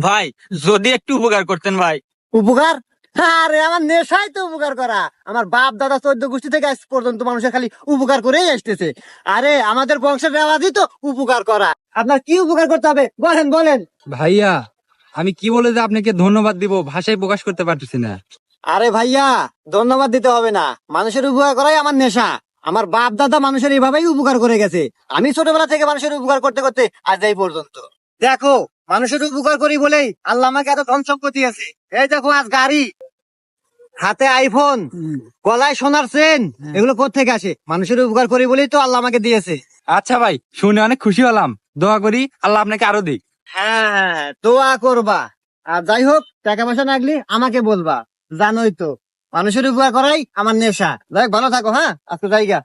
ভাই যদি একটু উপকার করতেন ভাই। উপকার? আরে আমার নেশাই তো উপকার করা। আমার বাপ দাদা 14 গোষ্ঠী থেকে আজ পর্যন্ত মানুষের খালি উপকার করেই আসতেছে। আরে আমাদের বংশের রেওয়াজই তো উপকার করা। আপনার কি উপকার করতে হবে বলেন বলেন। ভাইয়া, আমি কি বলে যে আপনাকে ধন্যবাদ দিব ভাষায় প্রকাশ করতে পারতেছি না। আরে ভাইয়া, ধন্যবাদ দিতে হবে না, মানুষের উপকার করাই আমার নেশা। আমার বাপ দাদা মানুষের এইভাবেই উপকার করে গেছে। আমি ছোটবেলা থেকে মানুষের উপকার করতে করতে আজ এই পর্যন্ত। দেখো, মানুষের উপকার করি বলেই আল্লাহ আমাকে এত ধন সম্পত্তি আছে। এই দেখো আজ গাড়ি, হাতে আইফোন, গলায় সোনার চেন, এগুলো কোত্থেকে আসে? মানুষের উপকার করি বলেই তো আল্লাহ আমাকে দিয়েছে। আচ্ছা ভাই, শুনে অনেক খুশি হলাম। দোয়া করি আল্লাহ আপনাকে আরো দিক। হ্যাঁ, দোয়া করবা। আর যাই হোক, টাকা পয়সা লাগলে আমাকে বলবা। জানোই তো, মানুষের উপকার করাই আমার নেশা। যাই হোক, ভালো থাকো। হ্যাঁ, আজকে জায়গা।